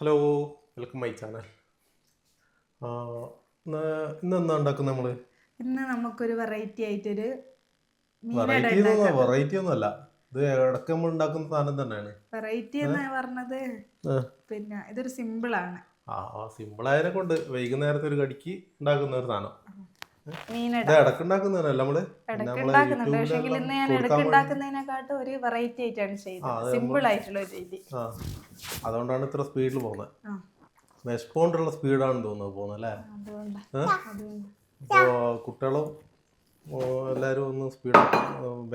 Hello, welcome my channel. ഇന്നെന്താ ഉണ്ടാക്കുന്നത് നമ്മൾ? ഇന്ന് നമുക്കൊരു വെറൈറ്റി ആയിട്ടൊരു വെറൈറ്റി ഒന്നുമല്ല, ഇത് ഇടയ്ക്ക് നമ്മൾ ഉണ്ടാക്കുന്ന സാധനം തന്നെയാണ്. വെറൈറ്റി എന്ന് പറഞ്ഞത് പിന്നെ ഇതൊരു സിമ്പിൾ ആണ്. സിമ്പിൾ ആയതിനെ കൊണ്ട് വൈകുന്നേരത്തെ ഒരു കടിക്ക് ഉണ്ടാക്കുന്ന ഒരു സാധനം. ഇടയ്ക്ക് ഉണ്ടാക്കുന്നതല്ല ഉണ്ടാക്കുന്നതിനെക്കാട്ടും ഒരു വെറൈറ്റി ആയിട്ടാണ് ചെയ്യുന്നത്. സിമ്പിൾ ആയിട്ടുള്ള ഒരു രീതി. അതുകൊണ്ടാണ് ഇത്ര സ്പീഡിൽ പോകുന്നത്. വിശപ്പുകൊണ്ടുള്ള സ്പീഡാണെന്ന് തോന്നുന്നത് പോകുന്നത് അല്ലേ? ഇപ്പോൾ കുട്ടികളും എല്ലാവരും ഒന്ന് സ്പീഡ്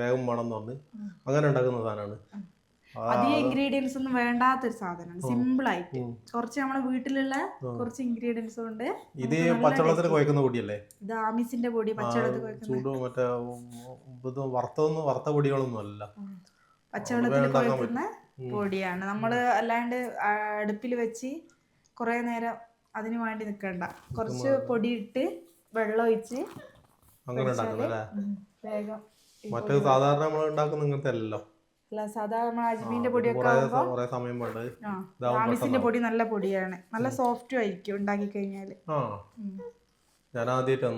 വേഗം വേണമെന്ന് പറഞ്ഞ് അങ്ങനെ ഉണ്ടാക്കുന്ന സാധനമാണ്. അധികം ഇൻഗ്രീഡിയൻസ് ഒന്നും വേണ്ടാത്തൊരു സാധനമാണ്. സിമ്പിൾ ആയിട്ട് കുറച്ച് നമ്മുടെ വീട്ടിലുള്ള കുറച്ച് ഇൻഗ്രീഡിയൻസ് കൊണ്ട്. ഇത് പച്ചവെള്ളത്തിൽ കുഴക്കുന്ന പൊടിയല്ലേ? ഇത് ആമീസിന്റെ പൊടി, പച്ചവെള്ളത്തിൽ ചൂട് മറ്റേ വറുത്ത പൊടികളൊന്നും അല്ല, പച്ചവെള്ളത്തിൽ കുഴക്കുന്ന പൊടിയാണ്. നമ്മള് അല്ലാണ്ട് അടുപ്പിൽ വെച്ച് കുറെ നേരം അതിന് വേണ്ടി നിൽക്കണ്ട. കുറച്ച് പൊടി ഇട്ട് വെള്ളം ഒഴിച്ച് അങ്ങനെ ഉണ്ടാക്കുന്നല്ലേ? വേഗം. മറ്റേ സാധാരണ നമ്മൾ ഉണ്ടാക്കുന്ന ഇങ്ങനത്തെ അല്ലല്ലോ. സാധാരണ അജ്മീന്റെ പൊടിയൊക്കെ ആമീസിന്റെ പൊടി നല്ല പൊടിയാണ്, നല്ല സോഫ്റ്റും ആയിരിക്കും ഉണ്ടാക്കി കഴിഞ്ഞാല്. ഞാൻ ആദ്യമായിട്ടാണ്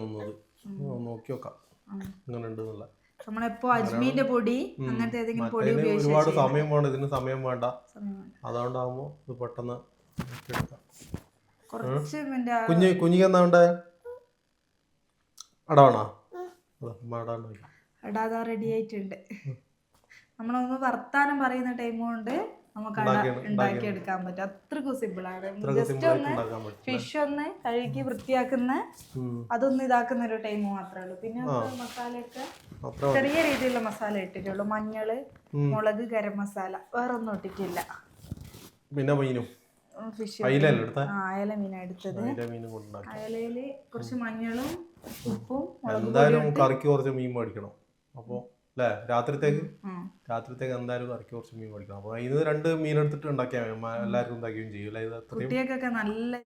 നോക്കി നോക്കാം ഇങ്ങനെ ഉണ്ടെന്നുള്ള. നമ്മളെപ്പോ അജ്മീന്റെ പൊടി അങ്ങനത്തെ ഏതെങ്കിലും പൊടി ഒരുപാട് സമയം വേണ്ട, ഇതിന് സമയം വേണ്ട. അതുകൊണ്ടാകുമ്പോ ഇത് പെട്ടെന്ന് കുഞ്ഞിക്ക് എന്താ വേണ്ടേ? അടവാണോ? അടാതാ റെഡി ആയിട്ടുണ്ട്. നമ്മളൊന്ന് വർത്താനം പറയുന്ന ടൈം കൊണ്ട് നമുക്ക് ഉണ്ടാക്കി എടുക്കാൻ പറ്റും. അത്രക്കും സിമ്പിൾ ആണ്. ജസ്റ്റ് ഒന്ന് ഫിഷ് ഒന്ന് കഴുകി വൃത്തിയാക്കുന്ന അതൊന്ന് ഇതാക്കുന്ന ഒരു ടൈം മാത്രമേ ഉള്ളൂ. പിന്നെ മസാലയൊക്കെ ചെറിയ രീതിയിലുള്ള മസാല ഇട്ടിട്ടുള്ളൂ. മഞ്ഞള്, മുളക്, ഗരം മസാല, വേറെ ഒന്നും ഇട്ടിട്ടില്ല. പിന്നെ ഫിഷ് അയല മീനാ എടുത്തത്. അയലയില് കുറച്ച് മഞ്ഞളും ഉപ്പും എന്തായാലും കറിക്ക് കുറച്ച് മീൻ മേടിക്കണം. അപ്പൊ അല്ലേ, രാത്രിത്തേക്ക് എന്തായാലും കറിക്ക് കുറച്ച് മീൻ മേടിക്കണം. അപ്പൊ ഇത് 2 മീൻ എടുത്തിട്ട് ഉണ്ടാക്കിയാൽ എല്ലാവർക്കും ഉണ്ടാക്കുകയും ചെയ്യും. കുട്ടികൾക്കൊക്കെ നല്ല